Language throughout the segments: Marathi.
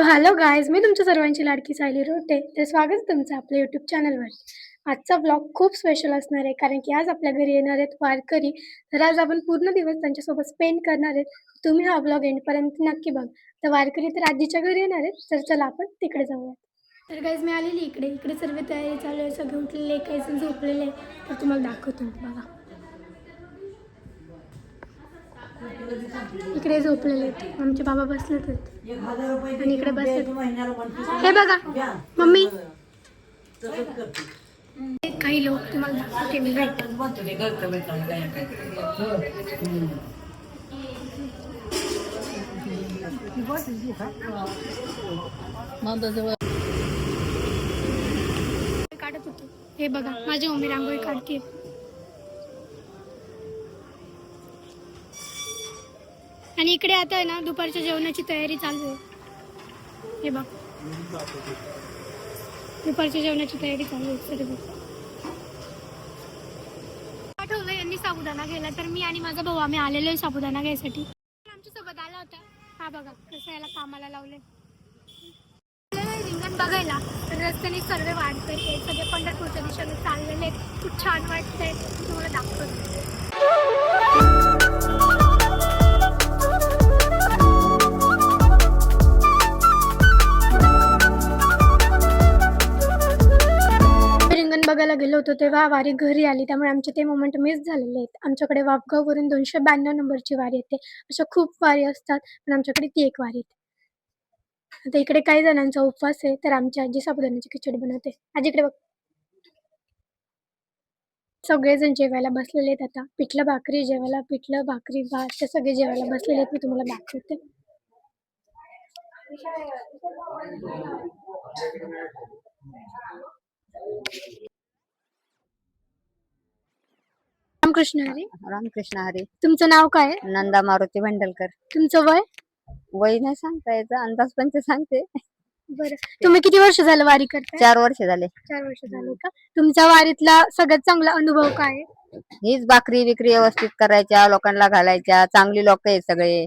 हॅलो गायज, मी तुमच्या सर्वांची लाडकी सायली रोटे. तर स्वागत आहे तुमचं आपल्या यूट्यूब चॅनलवर. आजचा ब्लॉग खूप स्पेशल असणार आहे, कारण की आज आपल्या घरी येणार आहेत वारकरी. तर आज आपण पूर्ण दिवस त्यांच्यासोबत स्पेंड करणार आहेत. तुम्ही हा ब्लॉग एंडपर्यंत नक्की बघा. तर वारकरी तर आजीच्या घरी येणार आहेत, तर चला आपण तिकडे जाऊया. तर गायज, मी आलेली इकडे सर्व तयारी चालू आहे. सगळे उठलेले, काही जण झोपलेले आहे. तर तुम्हाला दाखवतो बघा. इकडे झोपलेले आहेत, आमचे बाबा बसलेत आणि इकडे बसलेत. हे बघा मम्मी, काही लोक तुम्हाला दाखवते मी. काढत होतो. हे बघा माझी मम्मी रांगोळी काढते. आणि इकडे आता आहे ना, दुपारच्या जेवणाची तयारी चालू आहे. हे बघ, दुपारच्या जेवणाची तयारी चालू आहे. आठवलं यांनी साबुदाणा घ्यायला, तर मी आणि माझा भाऊ आम्ही आलेलो आहे साबुदाणा घ्यायसाठी. आमच्या सोबत आला होता. हा बघा कसं याला कामाला लावले. रिंगण बघायला तर रस्त्याने सर्व वाढतंय, सगळे पंढरपूरच्या दिशेने चाललेले. खूप छान वाटतंय, तुम्हाला दाखवतो. बघायला गेलो होतो तेव्हा वारी घरी आली, त्यामुळे आमचे ते मोमेंट मिस झालेले आहेत. आमच्याकडे वापगाववरून 292 नंबरची वारी येते. अशा खूप वारी असतात, पण आमच्याकडे ती एक वारी येते. आता इकडे काही जणांचा उपवास आहे, तर आमची आजी साबुदाण्याची खिचडी बनवते. आजीकडे बघ. सगळेजण जेवायला बसलेले आहेत. आता पिठलं भाकरी जेवायला, पिठलं भाकरी भात, ते सगळे जेवायला बसलेले आहेत. मी तुम्हाला दाखवते. रामकृष्ण हरी. रामकृष्ण हरी. तुमचं नाव काय आहे? नंदा मारुती भंडलकर. तुमचं वय? वय नाही सांगता यायचं, अंदाज पण ते सांगते. बरं, तुम्ही किती वर्ष झालं वारी करताय? 4 वर्ष झाले. 4 वर्ष झाले का? तुमच्या वारीतला सगळ्यात चांगला अनुभव काय आहे? हीच भाकरी विक्री व्यवस्थित करायच्या, लोकांना घालायच्या. चांगली लोक आहेत सगळे.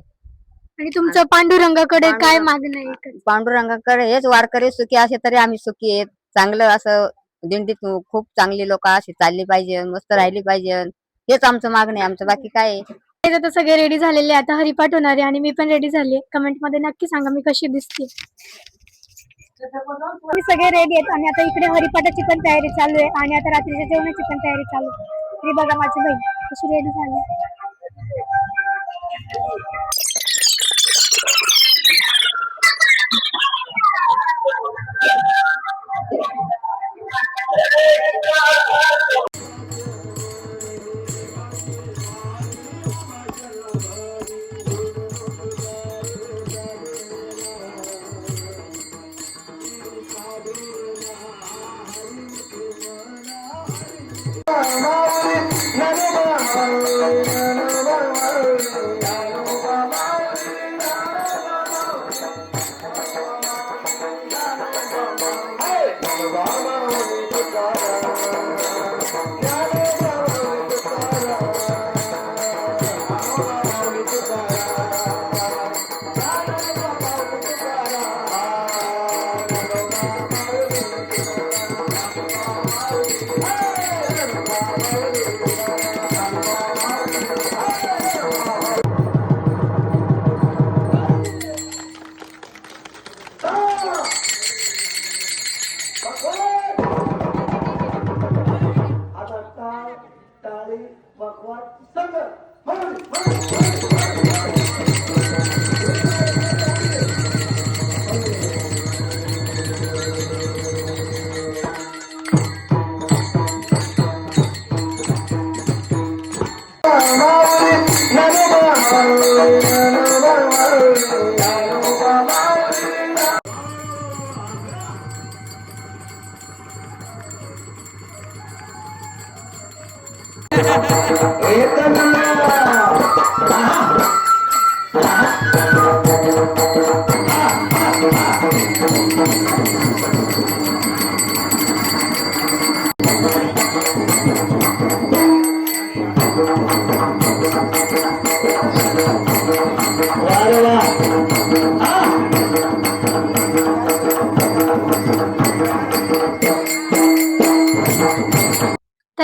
आणि तुमचं पांडुरंगाकडे काय मागणं आहे? पांडुरंगाकडे हेच वारकरी सुखी असे तरी आम्ही सुखी आहेत. चांगलं असं दिंडीत खूप चांगली लोक अशी चालली पाहिजे, मस्त राहिली पाहिजे. हेच आमचं मागणं आहे, आमचं बाकी काय आहे. आता सगळे रेडी झालेले, आता हरिपाठ होणार आहे आणि मी पण रेडी झाली. कमेंट मध्ये नक्की सांगा मी कशी दिसते. मी सगळे रेडी आहेत आणि आता इकडे हरिपाठाची पण तयारी चालू आहे आणि आता रात्रीच्या जेवणाची पण तयारी चालू आहे. तरी बघा माझी बहीण कशी रेडी झाली.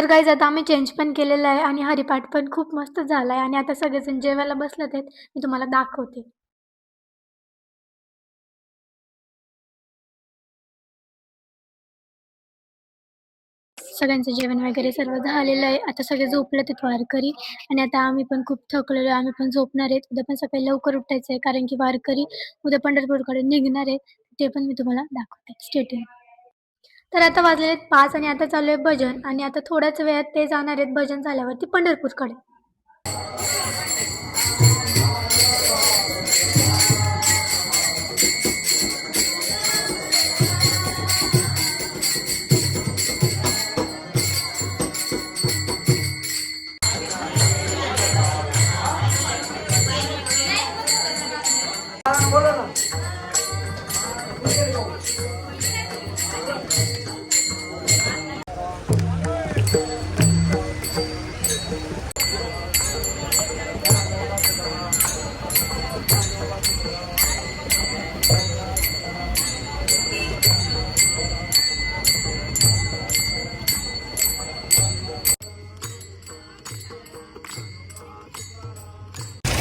तर गाईज आता आम्ही चेंज पण केलेलं आहे आणि हरिपाठ पण खूप मस्त झाला आहे आणि आता सगळेजण जेवायला बसलेत आहेत. मी तुम्हाला दाखवते. सगळ्यांचं जेवण वगैरे सर्व झालेलं आहे. आता सगळे झोपलेत आहेत वारकरी आणि आता आम्ही पण खूप थकलेलो आहे. आम्ही पण झोपणार आहेत. उद्या पण सकाळी लवकर उठायचं आहे कारण की वारकरी उद्या पंढरपूरकडे निघणार आहेत. ते पण मी तुम्हाला दाखवते. Stay tune. तर आता वाजलेले आहेत 5 आणि आता चालू आहे भजन आणि आता थोड्याच वेळात ते जाणार आहेत भजन झाल्यावरती पंढरपूरकडे.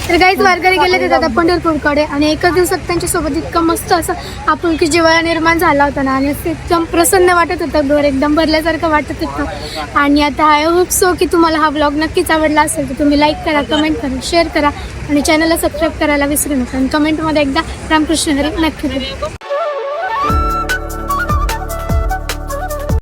तर गाईज वारकरी गेले ते आता पंढरपूरकडे आणि एकाच दिवसात त्यांच्यासोबत इतकं मस्त असं आपुलकी जिव्हाळा निर्माण झाला होता ना आणि असं एकदम प्रसन्न वाटत होतं, घर एकदम भरल्यासारखं वाटत होतं. आणि आता आय होप सो की तुम्हाला हा व्लॉग नक्कीच आवडला असेल तर तुम्ही लाईक करा, कमेंट करा, शेअर करा आणि चॅनलला सबस्क्राईब करायला विसरू नका आणि कमेंटमध्ये एकदा रामकृष्ण हरी नक्की करा.